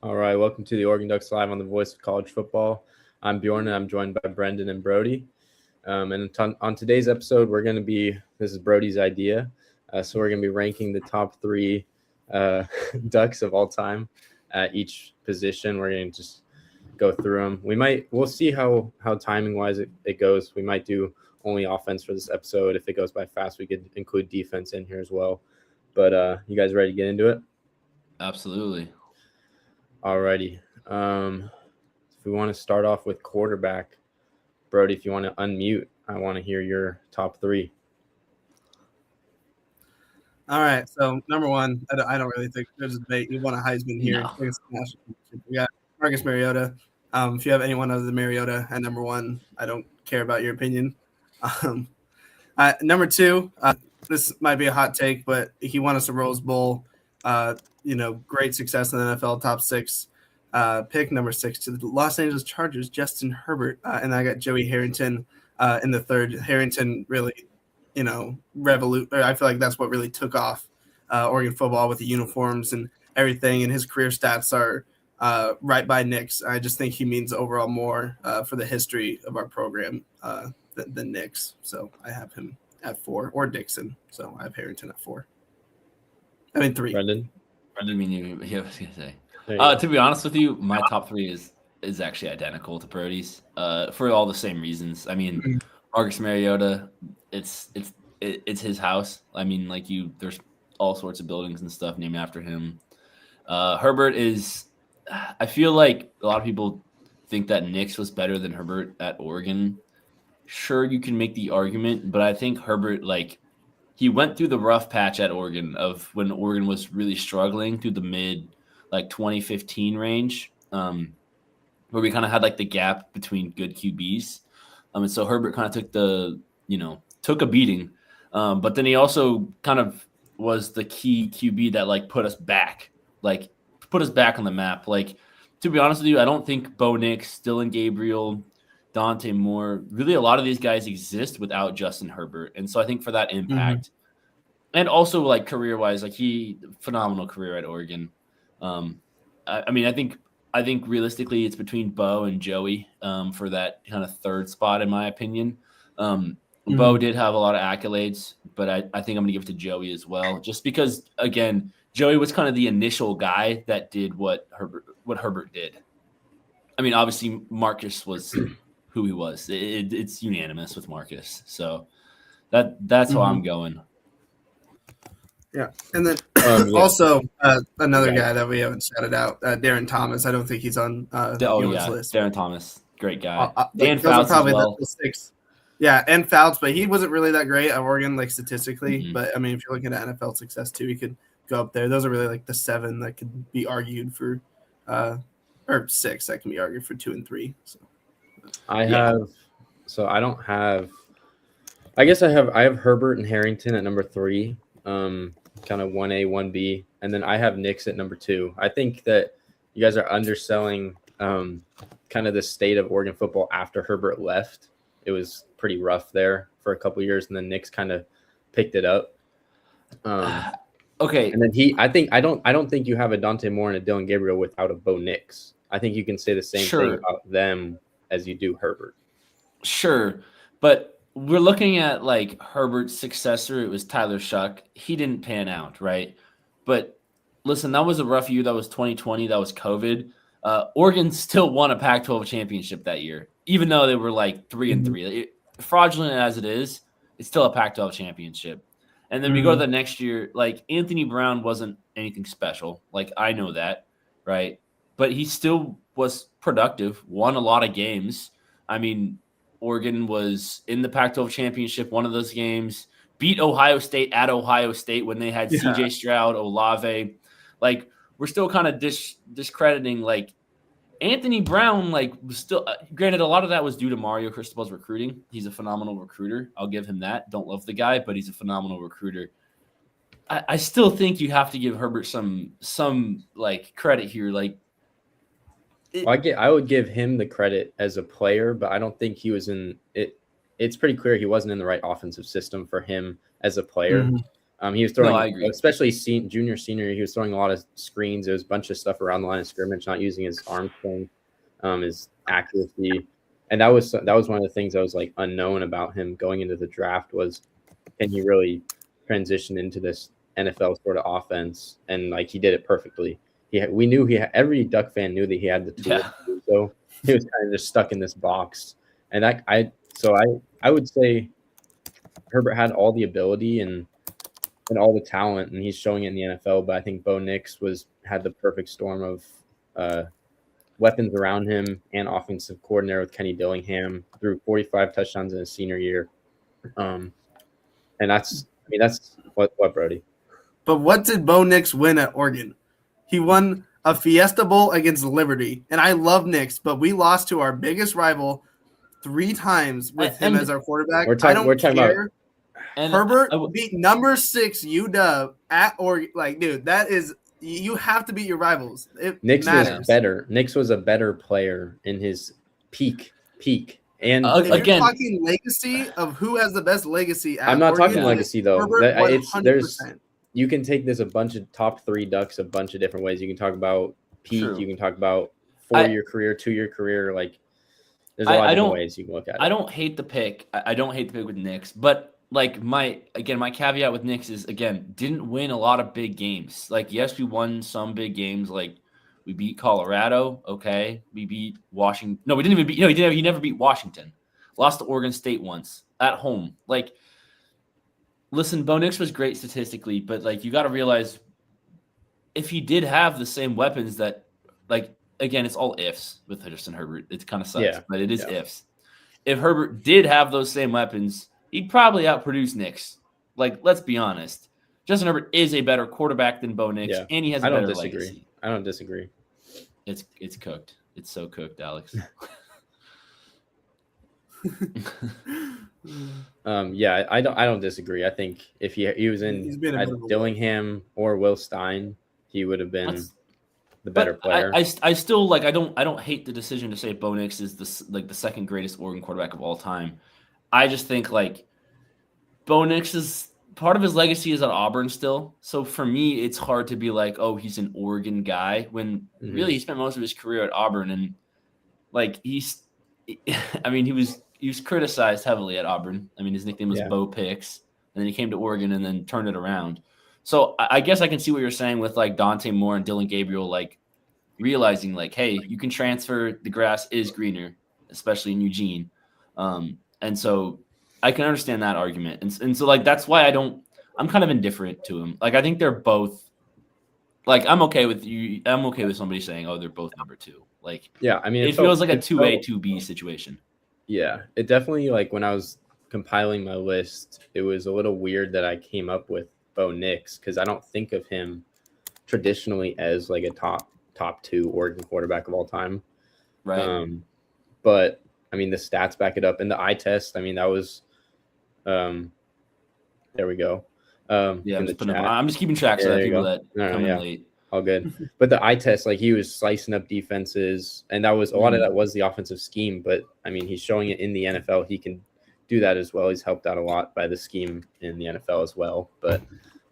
All right, welcome to the Oregon Ducks Live on the Voice of College Football. I'm Bjorn, and I'm joined by Brendan and Brody. On today's episode, this is Brody's idea, so we're going to be ranking the top three Ducks of all time at each position. We're going to just go through them. We'll see how timing-wise it goes. We might do only offense for this episode. If it goes by fast, we could include defense in here as well. But you guys ready to get into it? Absolutely. Alrighty. If we want to start off with quarterback, Brody, if you want to unmute, I want to hear your top three. All right. So number one, I don't really think there's a debate. You want a Heisman here. No. We got Marcus Mariota. If you have anyone other than Mariota at number one, I don't care about your opinion. Number two, this might be a hot take, but he won us a Rose Bowl. Great success in the NFL, top six. Pick number 6 to the Los Angeles Chargers, Justin Herbert. And I got Joey Harrington in the third. Harrington really, I feel like that's what really took off Oregon football with the uniforms and everything. And his career stats are right by Nick's. I just think he means overall more for the history of our program than Nick's. So I have him at 4, or Dixon. So I have Harrington at 4. 3. Brendan, I didn't mean you. Yeah, I was gonna say. To be honest with you, my top three is actually identical to Brody's for all the same reasons. I mean, Marcus Mariota, it's his house. I mean, there's all sorts of buildings and stuff named after him. Herbert is. I feel like a lot of people think that Nix was better than Herbert at Oregon. Sure, you can make the argument, but I think Herbert, he went through the rough patch at Oregon of when Oregon was really struggling through the mid 2015 range, where we kind of had the gap between good QBs. And so Herbert kind of took a beating. But then he also kind of was the key QB that put us back on the map. To be honest with you, I don't think Bo Nix, Dylan Gabriel, Dante Moore, really a lot of these guys exist without Justin Herbert. And so I think for that impact and also career-wise, he phenomenal career at Oregon. I think realistically it's between Bo and Joey for that kind of third spot, in my opinion. Bo did have a lot of accolades, but I think I'm going to give it to Joey as well, just because, again, Joey was kind of the initial guy that did what Herbert did. I mean, obviously Marcus was who he was. It's unanimous with Marcus. So that's how I'm going. Yeah, and then also another guy that we haven't shouted out, Darren Thomas. I don't think he's on Bjorn's list. Darren Thomas, great guy. Dan Fouts probably as well. The 6. Yeah, and Fouts, but he wasn't really that great at Oregon, statistically. But I mean, if you're looking at NFL success too, he could go up there. Those are really the 7 that could be argued for, or 6 that can be argued for 2 and 3. So I don't have. I guess I have Herbert and Harrington at number 3. Kind of 1A, 1B, and then I have Nix at number 2. I think that you guys are underselling kind of the state of Oregon football after Herbert left. It was pretty rough there for a couple of years, and then Nix kind of picked it up. Okay, and then I don't think you have a Dante Moore and a Dylan Gabriel without a Bo Nix. I think you can say the same thing about them as you do Herbert. Sure, but we're looking at Herbert's successor. It was Tyler Shuck. He didn't pan out, right? But listen, that was a rough year. That was 2020. That was COVID. Oregon still won a Pac-12 championship that year, even though they were 3-3. Fraudulent as it is, it's still a Pac-12 championship. And then we go to the next year. Anthony Brown wasn't anything special. I know that, right? But he still was productive. Won a lot of games. I mean, Oregon was in the Pac-12 championship, one of those games, beat Ohio State at Ohio State when they had CJ Stroud, Olave. We're still kind of discrediting, Anthony Brown, was still granted, a lot of that was due to Mario Cristobal's recruiting. He's a phenomenal recruiter. I'll give him that. Don't love the guy, but he's a phenomenal recruiter. I still think you have to give Herbert some credit here. I would give him the credit as a player, but I don't think he was in it. It's pretty clear he wasn't in the right offensive system for him as a player. He was throwing, I agree. especially junior, senior. He was throwing a lot of screens. There was a bunch of stuff around the line of scrimmage, not using his arm strength, his accuracy, and that was one of the things that was like unknown about him going into the draft was, can he really transition into this NFL sort of offense? And like he did it perfectly. We knew every Duck fan knew that he had the tools. Yeah. So he was kind of just stuck in this box, and I would say Herbert had all the ability and all the talent, and he's showing it in the NFL. But I think Bo Nix had the perfect storm of weapons around him and offensive coordinator with Kenny Dillingham, threw 45 touchdowns in his senior year. And that's what Brody. But what did Bo Nix win at Oregon? He won a Fiesta Bowl against Liberty. And I love Nix, but we lost to our biggest rival 3 times with him as our quarterback. We're talking about Herbert beat number 6 UW at Oregon. Like, dude, that is – you have to beat your rivals. Nix was better. Nix was a better player in his peak. And if you're talking legacy of who has the best legacy at I'm not Oregon, talking legacy, though. Herbert, you can take this a bunch of top 3 Ducks a bunch of different ways. You can talk about peak. True. You can talk about 4-year career, 2-year career. Like, there's a lot of different ways you can look at it. I don't hate the pick. I don't hate the pick with Nix, but like my caveat with Nix is, again, didn't win a lot of big games. Like, yes, we won some big games. Like, we beat Colorado. Okay. We beat Washington. No, we didn't even beat, he never beat Washington. Lost to Oregon State once at home. Like, listen, Bo Nix was great statistically, but like, you got to realize if he did have the same weapons that, like, again, it's all ifs with Justin Herbert. It kind of sucks, but it is ifs. If Herbert did have those same weapons, he'd probably outproduce Nix. Like, let's be honest. Justin Herbert is a better quarterback than Bo Nix, and he has a better legacy. I don't disagree. It's cooked. It's so cooked, Alex. I don't disagree. I think if he was in Dillingham or Will Stein, he would have been the better player. I still like I don't hate the decision to say Bo Nix is the second greatest Oregon quarterback of all time. I just think like Bo Nix is part of his legacy is at Auburn still. So for me, it's hard to be like, oh, he's an Oregon guy when really he spent most of his career at Auburn, and like he was criticized heavily at Auburn. I mean, his nickname was Bo Picks, and then he came to Oregon and then turned it around. So I guess I can see what you're saying with like Dante Moore and Dylan Gabriel, like realizing like, hey, you can transfer. The grass is greener, especially in Eugene. And so I can understand that argument. And so like, that's why I'm kind of indifferent to him. Like, I think they're both like, I'm okay with somebody saying, oh, they're both number 2. Like, yeah, I mean, it feels like a 2A, 2B situation. Yeah. It definitely, like when I was compiling my list, it was a little weird that I came up with Bo Nix, because I don't think of him traditionally as like a top 2 Oregon quarterback of all time. Right. But I mean, the stats back it up. And the eye test, I mean, that was there we go. I'm just keeping track so that people that come in late. All good. But the eye test, like he was slicing up defenses, and that was a lot of that was the offensive scheme. But I mean, he's showing it in the NFL. He can do that as well. He's helped out a lot by the scheme in the NFL as well. But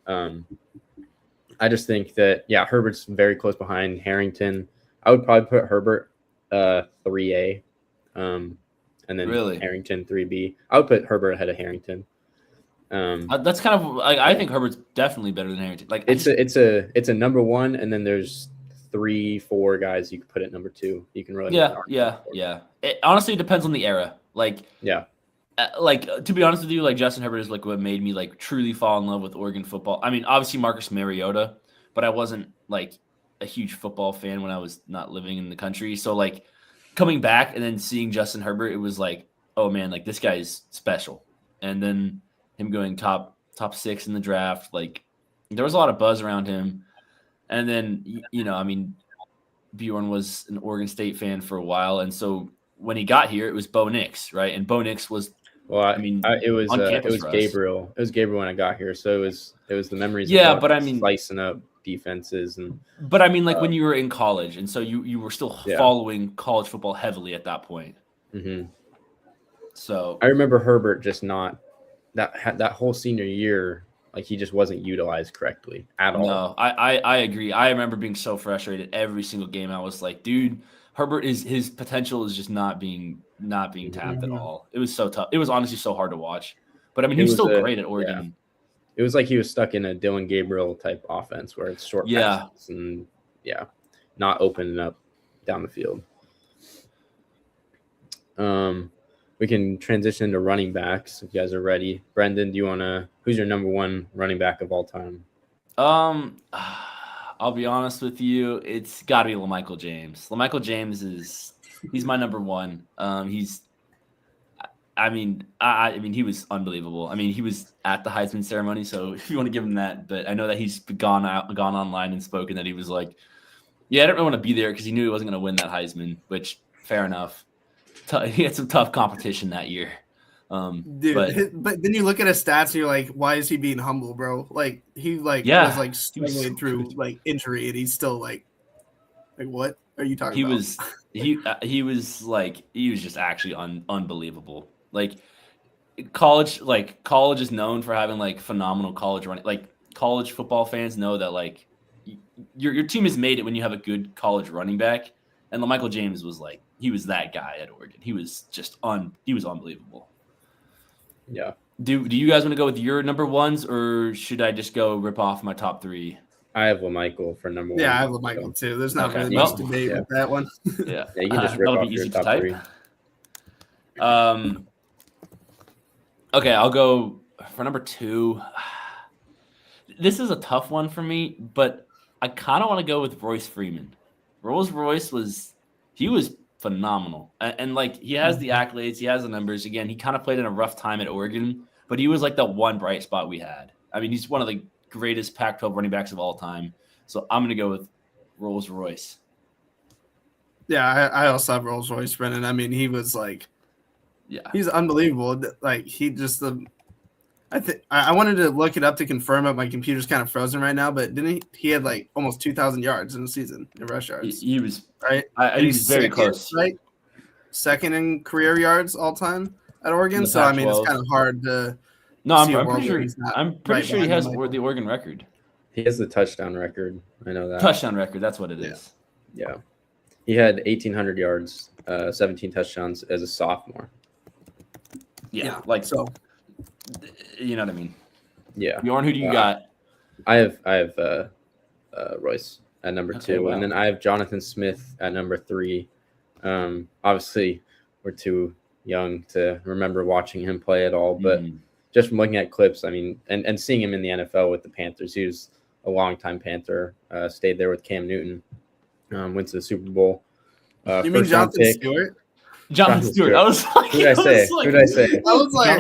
I just think that, Herbert's very close behind Harrington. I would probably put Herbert 3A, and then Harrington 3B. I would put Herbert ahead of Harrington. That's kind of like, I think Herbert's definitely better than Harrington. Like it's a number 1, and then there's 3-4 guys you could put at number 2. You can really It honestly depends on the era. Like like to be honest with you, like Justin Herbert is like what made me like truly fall in love with Oregon football. I mean, obviously Marcus Mariota, but I wasn't like a huge football fan when I was not living in the country. So like coming back and then seeing Justin Herbert, it was like, oh man, like this guy's special. And then him going top 6 in the draft, like there was a lot of buzz around him. And then, I mean, Bjorn was an Oregon State fan for a while. And so when he got here, it was Bo Nix, right? And Bo Nix was, it was Gabriel. It was Gabriel when I got here. So it was the memories. Yeah, but I mean, slicing up defenses But I mean, like when you were in college, and so you were still following college football heavily at that point. Mm-hmm. So I remember Herbert just not that whole senior year. Like he just wasn't utilized correctly at all. No, I agree. I remember being so frustrated every single game. I was like, dude, his potential is just not being tapped at all. It was so tough. It was honestly so hard to watch. But I mean, he was still great at Oregon. Yeah. It was like he was stuck in a Dylan Gabriel type offense where it's short passes and not opening up down the field. We can transition to running backs if you guys are ready. Brendan, who's your number one running back of all time? I'll be honest with you, it's got to be LaMichael James. LaMichael James he's my number one. He was unbelievable. I mean, he was at the Heisman ceremony, so if you want to give him that, but I know that he's gone online and spoken that he was like, yeah, I don't really want to be there because he knew he wasn't going to win that Heisman, which fair enough. He had some tough competition that year. Dude, but then you look at his stats and you're like, why is he being humble, bro? Like he was like struggling through like injury and he's still like what are you talking about? He was just actually unbelievable. Like college is known for having like phenomenal college running. Like college football fans know that like your team has made it when you have a good college running back. And LaMichael James was like, he was that guy at Oregon. He was just he was unbelievable. Yeah. Do you guys want to go with your number ones, or should I just go rip off my top three? I have LaMichael for number one. Yeah, I have LaMichael too. There's not really much debate with that one. Yeah, you can just rip off your top three. Okay, I'll go for number two. This is a tough one for me, but I kind of want to go with Royce Freeman. Rolls-Royce was phenomenal. And like he has the accolades, he has the numbers. Again, he kind of played in a rough time at Oregon, but he was like the one bright spot we had. I mean, he's one of the greatest Pac-12 running backs of all time. So I'm going to go with Rolls-Royce. Yeah, I also have Rolls-Royce, Brennan. I mean, he was like, he's unbelievable. Like he just I wanted to look it up to confirm it. My computer's kind of frozen right now, but didn't he had like almost 2,000 yards in the season in rush yards? He was right. He was very close. Right, second in career yards all time at Oregon. So I mean, it's kind of hard to. No, I'm pretty sure he has the Oregon record. He has the touchdown record. I know that touchdown record. That's what it is. Yeah, he had 1,800 yards, 17 touchdowns as a sophomore. Yeah, so. You know what I mean? Yeah. Bjorn, who do you got? I have Royce at number two, and then I have Jonathan Smith at number three. Obviously, we're too young to remember watching him play at all, but just from looking at clips, I mean, and seeing him in the NFL with the Panthers, he was a longtime Panther. Stayed there with Cam Newton. Went to the Super Bowl. You mean Jonathan Stewart? Jonathan Stewart. I was like, who did I say? I was like, I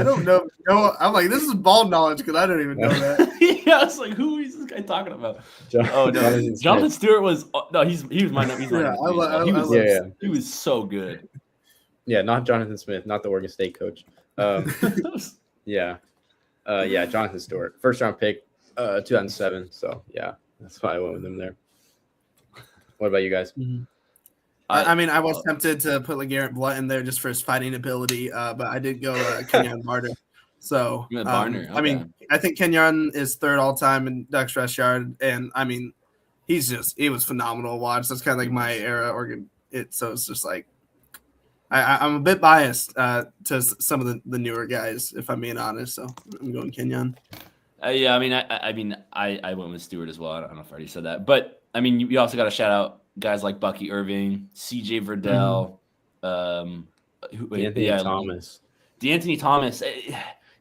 don't know. No, I'm like, this is ball knowledge because I don't even know that. Yeah, I was like, who is this guy talking about? Jonathan Stewart was he was my number. He was so good. Yeah, not Jonathan Smith, not the Oregon State coach. Jonathan Stewart, first round pick, 2007. So yeah, that's why I went with him there. What about you guys? Mm-hmm. I mean, I was tempted to put LeGarrette Blount in there just for his fighting ability, but I did go Kenyon Barner. So, okay. I mean, I think Kenyon is third all time in Ducks rush yard, and I mean, he was phenomenal to watch. That's kind of like my era Oregon. So it's just like I'm a bit biased to some of the newer guys, if I'm being honest. So I'm going Kenyon. Yeah, I mean, I went with Stewart as well. I don't know if I already said that, but I mean, you also got to shout out guys like Bucky Irving, C.J. Verdell, D'Anthony Thomas.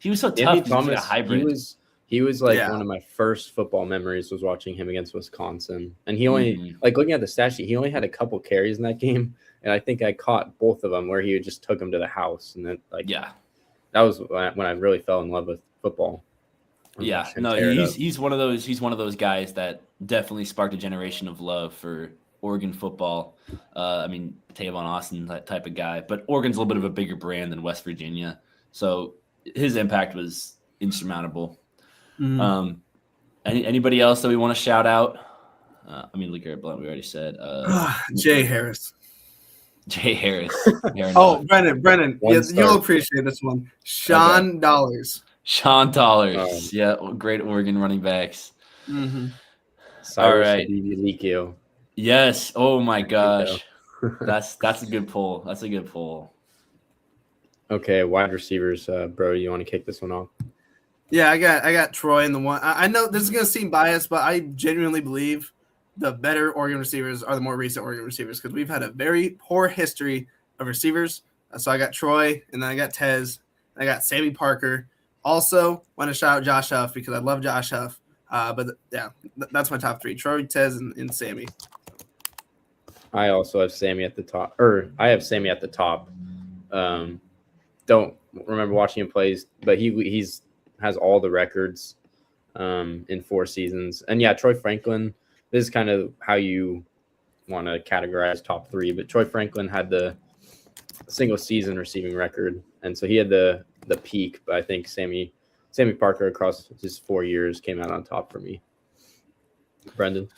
He was so tough. He was like a hybrid. He was like one of my first football memories was watching him against Wisconsin, and he only looking at the stat sheet, he only had a couple carries in that game, and I think I caught both of them where he just took him to the house, and then that was when I really fell in love with football. Yeah, no, he's one of those guys that definitely sparked a generation of love for Oregon football. I mean, Tavon Austin, that type of guy, but Oregon's a little bit of a bigger brand than West Virginia, so his impact was insurmountable. Anybody else that we want to shout out? I mean, LeGarrette Blount, we already said. Jay Harris. Brennan. You'll appreciate this one. Sean Dollars. Sean Dollars. Yeah, great Oregon running backs. Mm-hmm. Cyrus All right. Ezekiel. Yes. Oh my gosh. That's a good pull. That's a good pull. Okay, wide receivers. Bro, you want to kick this one off? Yeah, I got Troy in the one. I know this is gonna seem biased, but I genuinely believe the better Oregon receivers are the more recent Oregon receivers because we've had a very poor history of receivers. So I got Troy, and then I got Tez, and I got Sammy Parker. Also, want to shout out Josh Huff because I love Josh Huff. That's my top three: Troy, Tez, and Sammy. I also have Sammy at the top, or I have Sammy at the top. Don't remember watching him play, but he's has all the records in 4 seasons. And yeah, Troy Franklin, this is kind of how you want to categorize top 3, but Troy Franklin had the single season receiving record, and so he had the peak, but I think Sammy Parker across his 4 years came out on top for me. Brendan?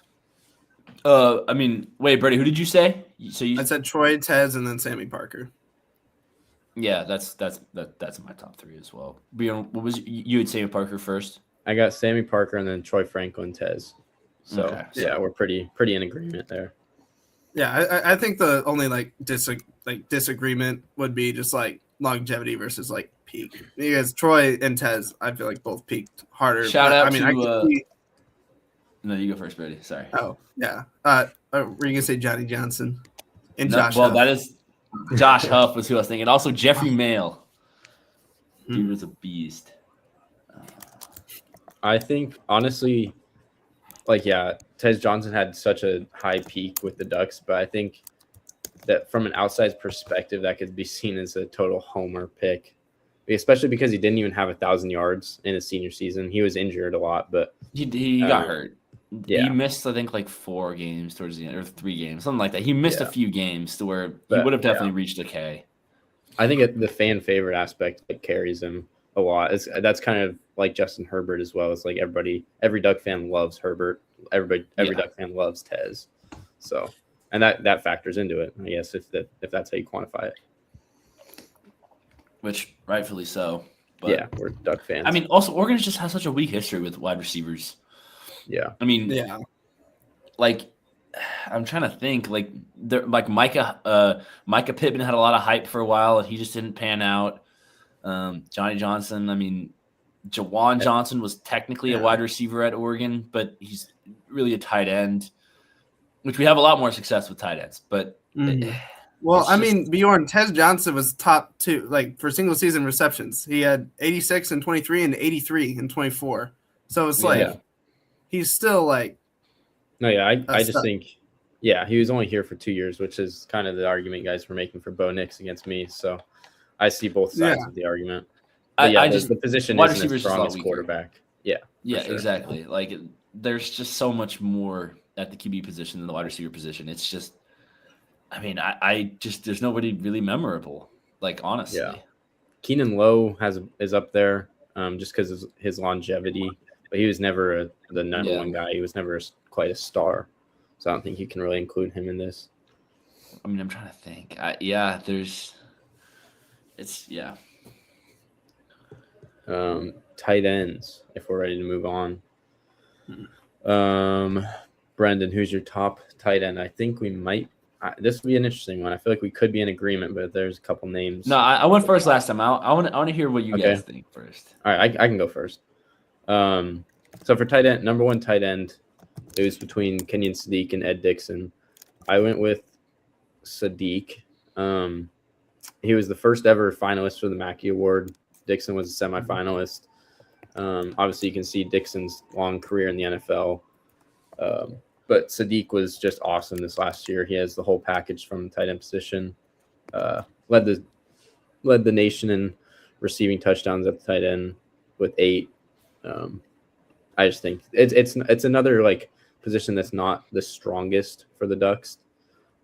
Wait, Brady, who did you say? I said Troy, Tez, and then Sammy Parker. Yeah, that's my top 3 as well. Bjorn, what was you would Sammy Parker first? I got Sammy Parker and then Troy Franklin, Tez. So Okay. yeah, we're pretty in agreement there. Yeah, I think the only disagreement would be just like longevity versus like peak. Because Troy and Tez, I feel like both peaked harder. Shout out to. No, you go first, Brady. Sorry. Oh yeah. Were you gonna say Johnny Johnson and Josh? Well, Huff? that is Josh Huff was who I was thinking. Also, Jeffrey Mail. Dude was a beast. I think honestly, Tez Johnson had such a high peak with the Ducks, but I think that from an outside perspective, that could be seen as a total homer pick, especially because he didn't even have 1,000 yards in his senior season. He was injured a lot, but he got hurt. Yeah. He missed, I think, like 4 games towards the end, or 3 games, something like that. He missed a few games to where he would have definitely reached a K. I think the fan favorite aspect carries him a lot. That's kind of like Justin Herbert as well. It's like every Duck fan loves Herbert. Every Duck fan loves Tez. So, and that factors into it, I guess, if that's how you quantify it. Which rightfully so. But, yeah, we're Duck fans. I mean, also Oregon just has such a weak history with wide receivers. Yeah. I mean, like I'm trying to think. Like Micah Pittman had a lot of hype for a while, and he just didn't pan out. Johnny Johnson. I mean, Jawan Johnson was technically a wide receiver at Oregon, but he's really a tight end, which we have a lot more success with tight ends. But Bjorn, Tez Johnson was top 2 like for single season receptions. He had 86 and 23 and 83 and 24. So it's he's still like. No, yeah, I just think, he was only here for 2 years, which is kind of the argument guys were making for Bo Nix against me. So I see both sides of the argument. The position isn't as strong as quarterback. Yeah, sure. Exactly. Like there's just so much more at the QB position than the wide receiver position. It's just, I mean, I just there's nobody really memorable. Like honestly, Keenan Lowe is up there just because of his longevity, but he was never the number one guy. He was never quite a star, so I don't think you can really include him in this. I mean, I'm trying to think. Tight ends, if we're ready to move on. Brendan, who's your top tight end? I think we might. This would be an interesting one. I feel like we could be in agreement, but there's a couple names. No, I went first last time. I want to hear what you guys think first. All right, I can go first. So for tight end, number 1 tight end, it was between Kenyon Sadiq and Ed Dixon. I went with Sadiq. He was the first ever finalist for the Mackey Award. Dixon was a semifinalist. Obviously, you can see Dixon's long career in the NFL. But Sadiq was just awesome this last year. He has the whole package from the tight end position. Led the nation in receiving touchdowns at the tight end with 8. I just think it's another like position that's not the strongest for the Ducks,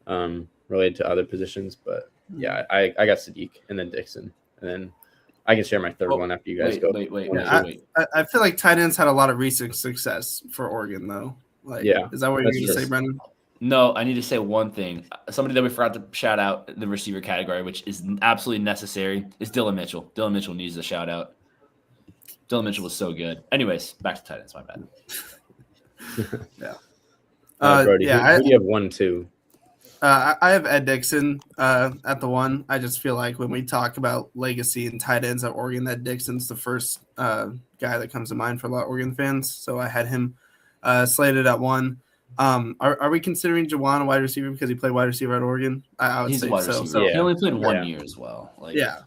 related to other positions. But yeah, I got Sadiq and then Dixon, and then I can share my third one after you guys go. Wait. I feel like tight ends had a lot of recent success for Oregon, though. Is that what you're going to say, Brendan? No, I need to say one thing. Somebody that we forgot to shout out the receiver category, which is absolutely necessary, is Dylan Mitchell. Dylan Mitchell needs a shout out. Dylan Mitchell was so good. Anyways, back to tight ends. My bad. Yeah. Brody, who do you have 1-2? I have Ed Dixon at the 1. I just feel like when we talk about legacy and tight ends at Oregon, Ed Dixon's the first guy that comes to mind for a lot of Oregon fans. So I had him slated at 1. Are we considering Juwan a wide receiver because he played wide receiver at Oregon? I would He's say a wide so. receiver. Yeah. He only played 1 year as well.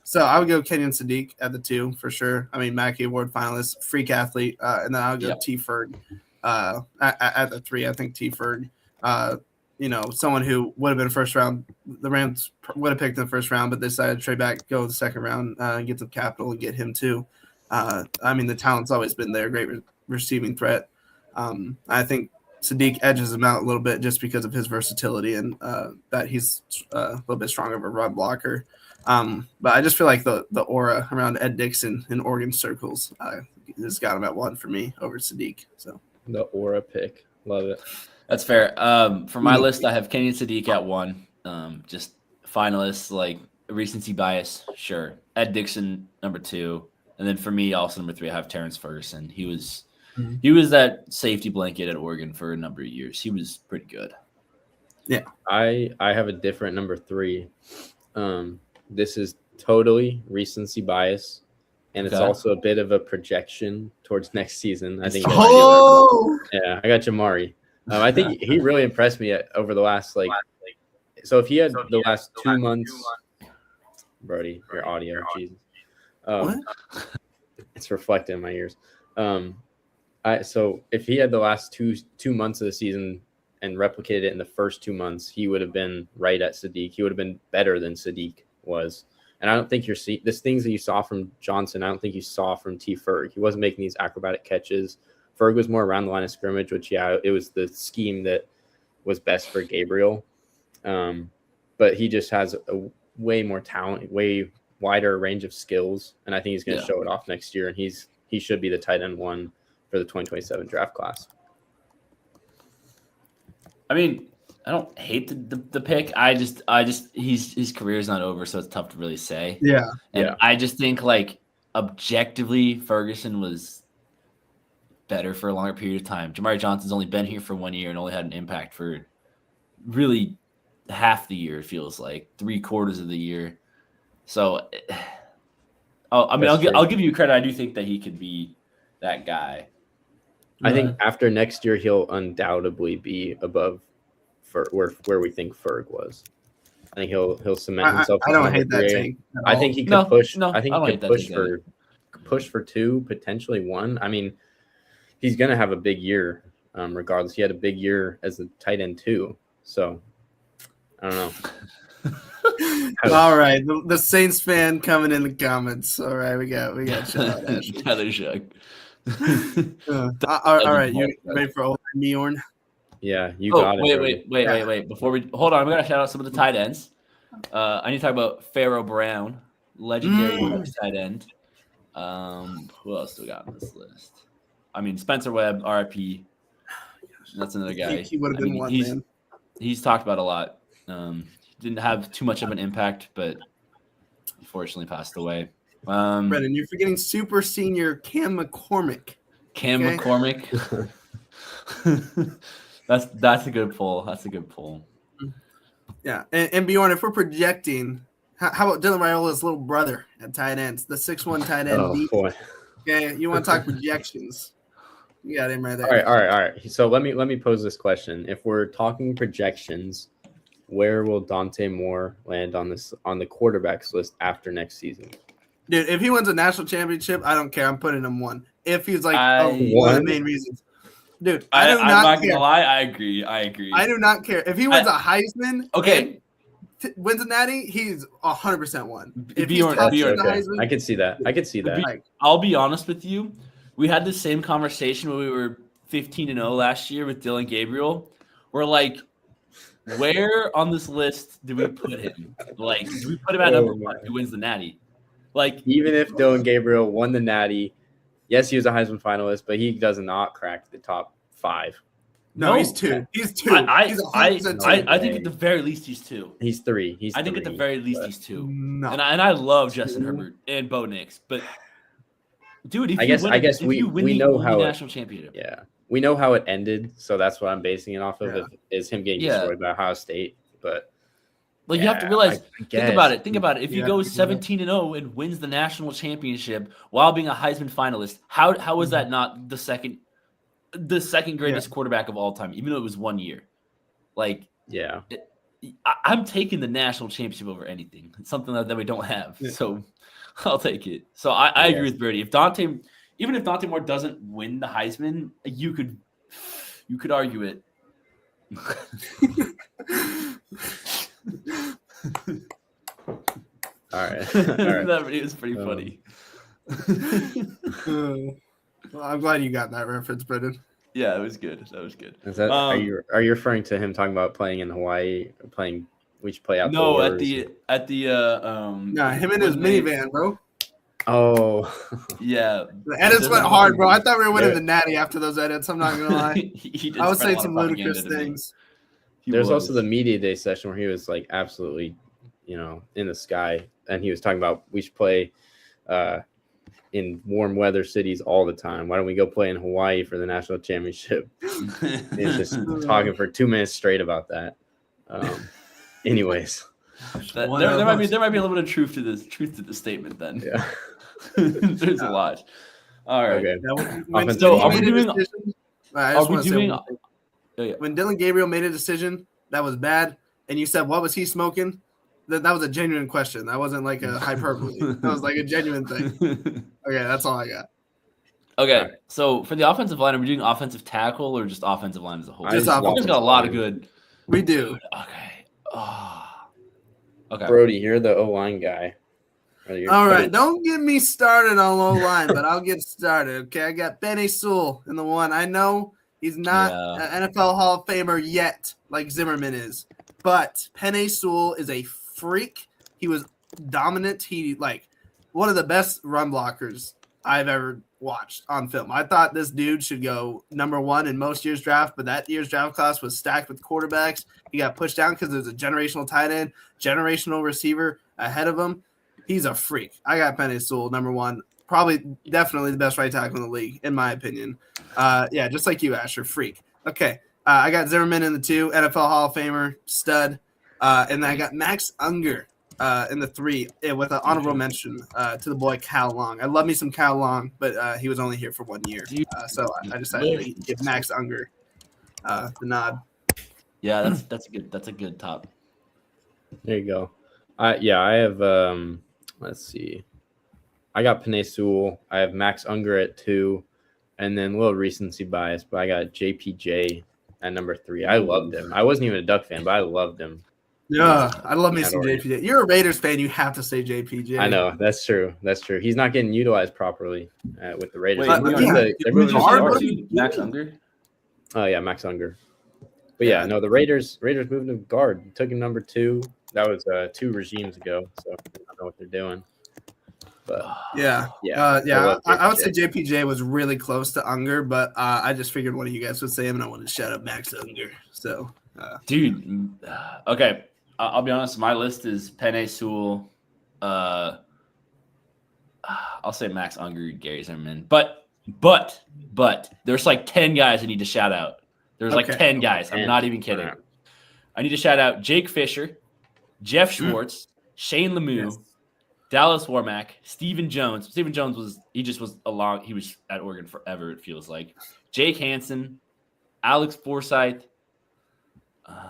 So I would go Kenyon Sadiq at the 2 for sure. I mean, Mackey Award finalist, freak athlete, and then I would go T. Ferg at the 3. I think T. Ferg, someone who would have been first round. The Rams would have picked in the first round, but they decided to trade back, go the second round, get some capital and get him too. I mean, the talent's always been there, great receiving threat. I think Sadiq edges him out a little bit just because of his versatility and that he's a little bit stronger of a run blocker. But I just feel like the aura around Ed Dixon in Oregon circles has got him at 1 for me over Sadiq. So the aura pick, love it. That's fair. For my list, I have Kenyon Sadiq at 1. Just finalists, like recency bias, sure. Ed Dixon number 2, and then for me, also number 3, I have Terrence Ferguson. He was that safety blanket at Oregon for a number of years. He was pretty good. Yeah, I have a different number 3. This is totally recency bias, and it's also a bit of a projection towards next season. I think. I got Jamari. I think he really impressed me over the last So if he had the last 2 months, Brody, your audio, Jesus, it's reflecting in my ears. So if he had the last two months of the season and replicated it in the first 2 months, he would have been right at Sadiq. He would have been better than Sadiq was. And I don't think this things that you saw from Johnson, I don't think you saw from T. Ferg. He wasn't making these acrobatic catches. Ferg was more around the line of scrimmage, which, it was the scheme that was best for Gabriel. But he just has a way more talent, way wider range of skills. And I think he's going to show it off next year. And he should be the tight end 1 for the 2027 draft class. I mean, I don't hate the pick. His career is not over, so it's tough to really say. Yeah. And I just think objectively, Ferguson was better for a longer period of time. Jamari Johnson's only been here for 1 year and only had an impact for really half the year. It feels like 3/4 of the year. So, I'll give you credit. I do think that he could be that guy. I think after next year, he'll undoubtedly be above where we think Ferg was. I think he'll cement himself. I don't hate that take. I think he could push. I think he could push for 2, potentially 1. I mean, he's gonna have a big year, regardless. He had a big year as a tight end 2. So I don't know. All right, the Saints fan coming in the comments. All right, we got Tyler Shug. All right, you ready for old Neorn? Yeah, you got it. Wait. Before we hold on, I'm gonna shout out some of the tight ends. I need to talk about Pharaoh Brown, legendary tight end. Who else do we got on this list? I mean, Spencer Webb, RIP. That's another guy. He would have been one, man. He's talked about a lot. Didn't have too much of an impact, but unfortunately passed away. Brendan, you're forgetting super senior Cam McCormick. McCormick. That's a good pull. Yeah, and Bjorn, if we're projecting, how about Dylan Raiola's little brother at tight ends, the 6'1" tight end? Oh boy. Okay, you want to talk projections? You got him right there. All right. So let me pose this question: if we're talking projections, where will Dante Moore land on the quarterbacks list after next season? Dude, if he wins a national championship, I don't care. I'm putting him 1. If he's one of the main reasons. Dude, I'm not gonna lie. I agree. I do not care. If he wins a Heisman, wins a Natty, he's 100% 1. If he's top the Heisman, I could see that. I'll be honest with you. We had the same conversation when we were 15-0 last year with Dylan Gabriel. We're like, where on this list do we put him? Do we put him at number 1 who wins the Natty? Even if Dylan Gabriel won the Natty, yes, he was a Heisman finalist, but he does not crack the top 5. No, he's 2. He's 2. I think at the very least he's 2. He's 3. I think at the very least he's 2. No. And I love Justin Herbert and Bo Nix, but Dude, if I guess we know how national championship. Yeah, we know how it ended, so that's what I'm basing it off of. Is him getting destroyed by Ohio State, but. Like, you have to realize, think about it. If he goes 17-0 and wins the national championship while being a Heisman finalist, how is that not the second greatest quarterback of all time, even though it was 1 year? Like, I'm taking the national championship over anything. It's something that we don't have, so I'll take it. So I agree with Brady. Even if Dante Moore doesn't win the Heisman, you could argue it. All right. That video was pretty funny. Well, I'm glad you got that reference, Brendan. Yeah, it was good. That was good. Is that are you referring to him talking about playing in Hawaii, we should play out? No, at the him in his minivan, bro. Oh, yeah. The edits went hard, bro. I thought we were winning the Natty after those edits. I'm not gonna lie. I was saying some ludicrous things. There's also the media day session where he was like absolutely, in the sky, and he was talking about we should play in warm weather cities all the time. Why don't we go play in Hawaii for the national championship? He's just talking for 2 minutes straight about that. Anyways, there might be a little bit of truth to this statement. Then there's a lot. All right. Okay. When Dylan Gabriel made a decision that was bad, and you said, "What was he smoking?" That was a genuine question. That wasn't like a hyperbole. That was like a genuine thing. Okay, that's all I got. Okay, so for the offensive line, are we doing offensive tackle or just offensive line as a whole? Just offensive. Got a lot of good. We do. Okay. Okay. Brody, you're the O-line guy. All right, don't get me started on O-line, but I'll get started. Okay, I got Penei Sewell in the one. I know he's not an NFL Hall of Famer yet, like Zimmerman is, but Penei Sewell is a freak. He was dominant. He one of the best run blockers I've ever watched on film. I thought this dude should go number 1 in most years' draft, but that year's draft class was stacked with quarterbacks. He got pushed down because there's a generational tight end, generational receiver ahead of him. He's a freak. I got Penei Sewell number 1. Probably, definitely the best right tackle in the league, in my opinion. Just like you, Asher, freak. Okay, I got Zimmerman in the 2, NFL Hall of Famer, stud. And then I got Max Unger in the 3 with an honorable mention to the boy Cal Long. I love me some Cal Long, but he was only here for 1 year. So I decided to give Max Unger the nod. Yeah, that's a good top. There you go. I have let's see. I got Penei Sewell. I have Max Unger at 2, and then a little recency bias, but I got JPJ at number 3. I loved him. I wasn't even a Duck fan, but I loved him. Yeah, I love me some JPJ. You're a Raiders fan. You have to say JPJ. I know. That's true. He's not getting utilized properly with the Raiders. They're moving Max Unger? Oh, yeah, Max Unger. But, the Raiders moved him to guard. Took him number 2. That was 2 regimes ago, so I don't know what they're doing. But I would say JPJ was really close to Unger, but I just figured one of you guys would say him, and I wanted to shout out Max Unger. So, dude, okay. I'll be honest. My list is Penei Sewell. I'll say Max Unger, Gary Zimmerman. But there's like 10 guys I need to shout out. There's 10 guys. I'm not even kidding. I need to shout out Jake Fisher, Jeff Schwartz, Shane Lemieux, Dallas Warmack, Stephen Jones. Stephen Jones was at Oregon forever, it feels like. Jake Hansen, Alex Forsythe.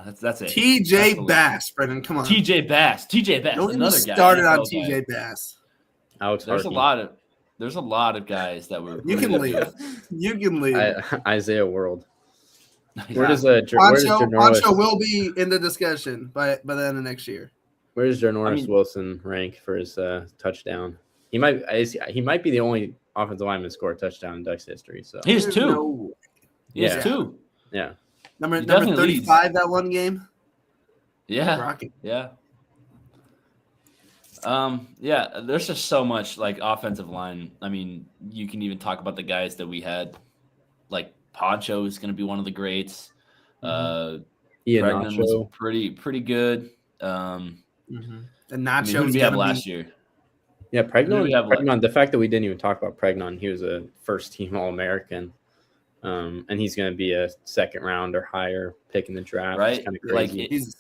That's it. TJ Bass, Brendan, come on. TJ Bass. Don't another get guy. Started on TJ Bass. Alex There's a lot of guys that were. You can leave. Isaiah World. Where does Poncho will be in the discussion by the end of next year. Where does Janoris Wilson rank for his touchdown? He might be the only offensive lineman to score a touchdown in Ducks history. So he has 2. He has 2. Yeah. Number 35 leads. That one game. Yeah. Rocket. Yeah. There's just so much like offensive line. I mean, you can even talk about the guys that we had. Like Poncho is going to be one of the greats. Bregman was pretty good. And Nacho who did we have last year? Yeah, we have Pregnon. The fact that we didn't even talk about Pregnon, he was a first-team All-American, and he's going to be a second round or higher pick in the draft. Right? It's kind of Like crazy.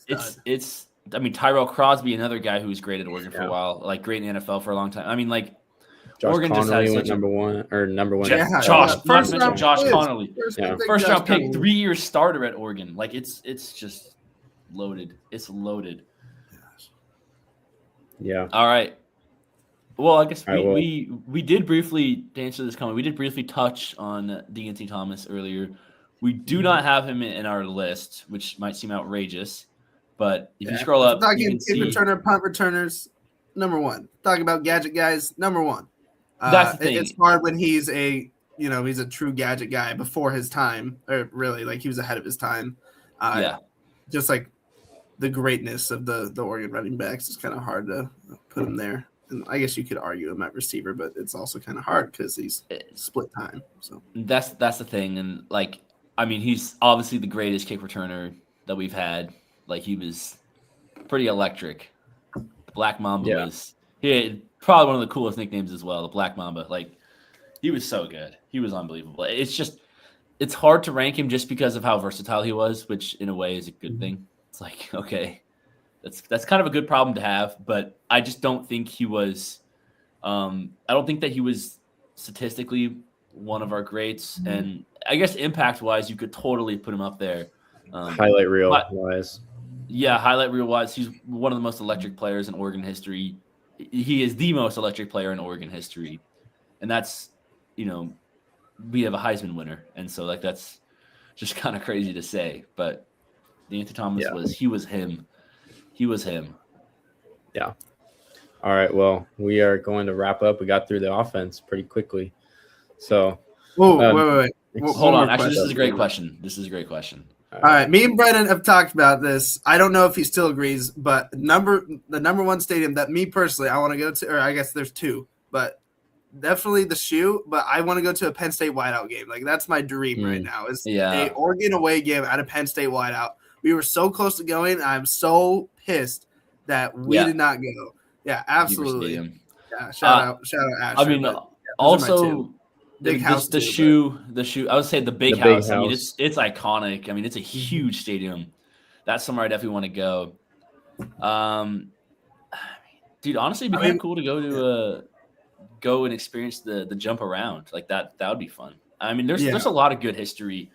it's. I mean, Tyrell Crosby, another guy who was great at Oregon for a while, like great in the NFL for a long time. I mean, like Josh Oregon Connolly just had went number one. Josh Connolly, first round pick, Connolly. 3-year starter at Oregon. Like it's just loaded. It's loaded. Yeah. All right. Well, I guess All right, we did briefly, to answer this comment, we did briefly touch on D&T Thomas earlier. We do not have him in our list, which might seem outrageous. But if you scroll up, you can see returner, punt returners, number one. Talking about gadget guys, number one. That's the thing. It's hard when he's he's a true gadget guy before his time, or really like he was ahead of his time. Just like the greatness of the Oregon running backs is kind of hard to put him there. And I guess you could argue him at receiver, but it's also kind of hard because he's split time. So that's the thing, and like I mean, he's obviously the greatest kick returner that we've had. Like he was pretty electric. The Black Mamba was probably one of the coolest nicknames as well. The Black Mamba, like he was so good. He was unbelievable. It's hard to rank him just because of how versatile he was, which in a way is a good thing. It's like, okay, that's kind of a good problem to have, but I just don't think he was. I don't think that he was statistically one of our greats, and I guess impact wise, you could totally put him up there. Highlight reel wise. Yeah, highlight reel wise, he's one of the most electric players in Oregon history. He is the most electric player in Oregon history, and that's we have a Heisman winner, and so like that's just kind of crazy to say, but D&T Thomas was him. He was him. Yeah. All right. Well, we are going to wrap up. We got through the offense pretty quickly. So, wait. Hold on. Actually, this is a great question. All right. Me and Brennan have talked about this. I don't know if he still agrees, but the number one stadium that me personally I want to go to, or I guess there's two, but definitely the shoe. But I want to go to a Penn State whiteout game. Like that's my dream right now. Is a Oregon away game at a Penn State whiteout. We were so close to going. I'm so pissed that we did not go. Yeah, absolutely. Yeah, shout out, Asher. I mean, also big house. The shoe. I would say the big house. I mean, it's iconic. I mean, it's a huge stadium. That's somewhere I definitely want to go. Dude, honestly, it'd be kind of cool to go and experience the jump around like that. That would be fun. I mean, there's a lot of good history.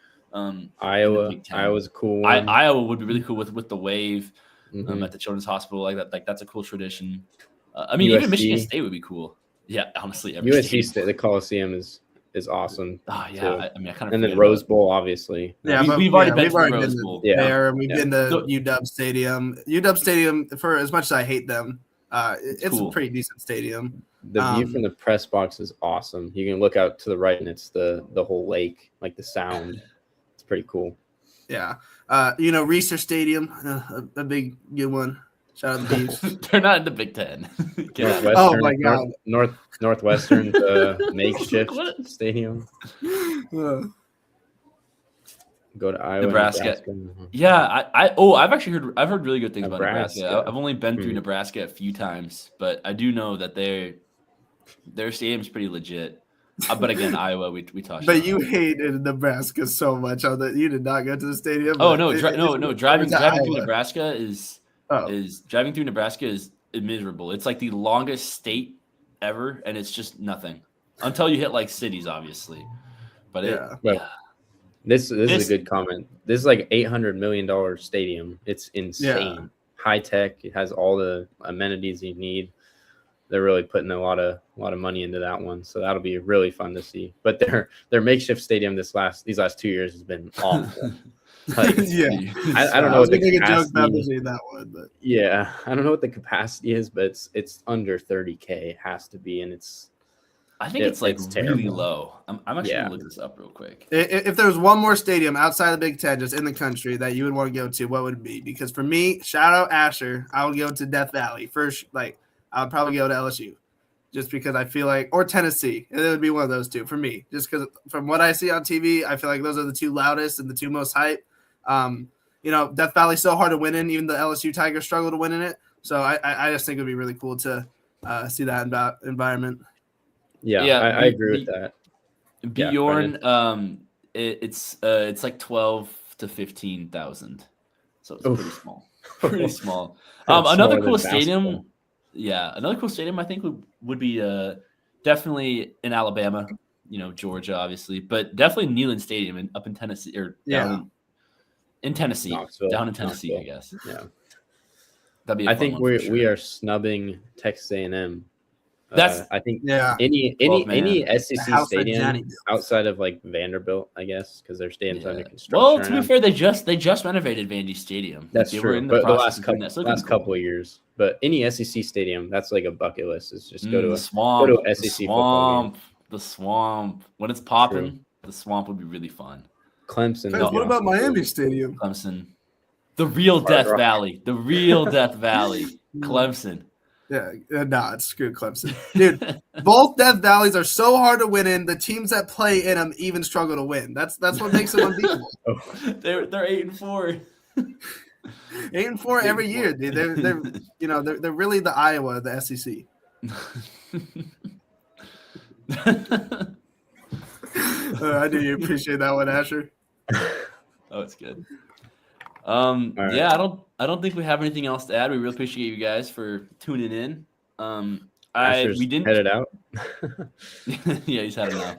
Iowa's a cool one. Iowa would be really cool with the wave at the Children's Hospital like that. Like that's a cool tradition. I mean, even Michigan State would be cool. Yeah, honestly, USC State, the Coliseum is awesome. Oh yeah, I mean, I kind of. And then Rose Bowl, obviously. Yeah, we've already been to the Rose Bowl. There, we've been to UW Stadium. UW Stadium, for as much as I hate them, it's cool. A pretty decent stadium. The view from the press box is awesome. You can look out to the right, and it's the whole lake, like the sound. It's pretty cool. Yeah, Reser Stadium, a big good one. Shout out to the Beavs. They're not in the Big Ten. Oh my God! Northwestern makeshift stadium. Go to Iowa, Nebraska. Yeah, I've heard really good things about Nebraska. I've only been through Nebraska a few times, but I do know that their stadium's pretty legit. But again, Iowa, we talked. But you hated Nebraska so much that you did not go to the stadium. Oh no, driving through Nebraska is miserable. It's like the longest state ever, and it's just nothing until you hit like cities, obviously. But this is a good comment. This is like $800 million stadium. It's insane. Yeah. High tech. It has all the amenities you need. They're really putting a lot of money into that one, so that'll be really fun to see. But their makeshift stadium these last 2 years has been awful. Like, I don't know what the capacity is. That one, but I don't know what the capacity is, but it's under 30K. It has to be, and I think it's like really low. I'm actually gonna look this up real quick. If there was one more stadium outside of the Big Ten, just in the country, that you would want to go to, what would it be? Because for me, shout out Asher, I would go to Death Valley first. Like I would probably go to LSU, just because I feel like, or Tennessee. It would be one of those two for me, just because from what I see on TV, I feel like those are the two loudest and the two most hype. Death Valley's so hard to win in. Even the LSU Tigers struggle to win in it. So I just think it would be really cool to see that environment. Yeah, I agree with that. Bjorn, it's like 12 to 15,000, so it's pretty small. Pretty small. Another cool stadium. Yeah, another cool stadium I think would be definitely in Alabama. Georgia, obviously, but definitely Neyland Stadium up in Tennessee or down in Tennessee, down in Tennessee, I guess. Yeah, that'd be. I think we are snubbing Texas A&M. I think any SEC stadium outside of like Vanderbilt, I guess, because their stadium's under construction. Well, to be fair, they just renovated Vandy Stadium. That's true. But the last couple of years. But any SEC stadium, that's like a bucket list. Is just go to a swamp, go to a SEC football game. The swamp. When it's popping, the swamp would be really fun. Clemson. What about Miami Stadium? Clemson. The real Death Valley. The real Death Valley. Clemson. Yeah, it's screw Clemson. Dude, both Death Valleys are so hard to win in. The teams that play in them even struggle to win. That's what makes them unbeatable. They're 8-4. 8-4 every year, dude. They're really the Iowa of the SEC. I do appreciate that one, Asher. Oh, it's good. Right. Yeah, I don't think we have anything else to add. We really appreciate you guys for tuning in. We didn't head it out. Yeah, he's had enough.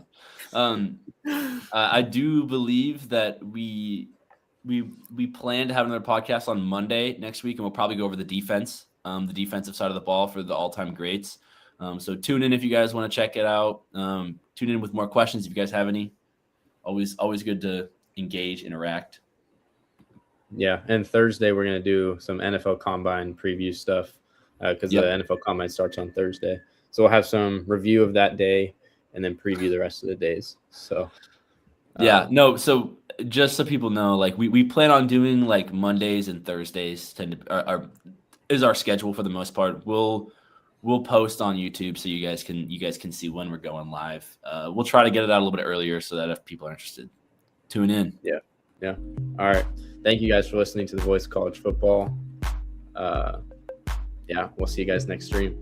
I do believe that we plan to have another podcast on Monday next week, and we'll probably go over the defense, the defensive side of the ball for the all-time greats. So tune in if you guys want to check it out. Tune in with more questions if you guys have any. Always good to engage, interact. Yeah, and Thursday we're going to do some NFL Combine preview stuff because the NFL Combine starts on Thursday. So we'll have some review of that day and then preview the rest of the days. So so just so people know, like we plan on doing like Mondays and Thursdays is our schedule for the most part. We'll post on YouTube so you guys can see when we're going live. We'll try to get it out a little bit earlier so that if people are interested, tune in. Yeah. All right. Thank you guys for listening to the Voice of College Football. We'll see you guys next stream.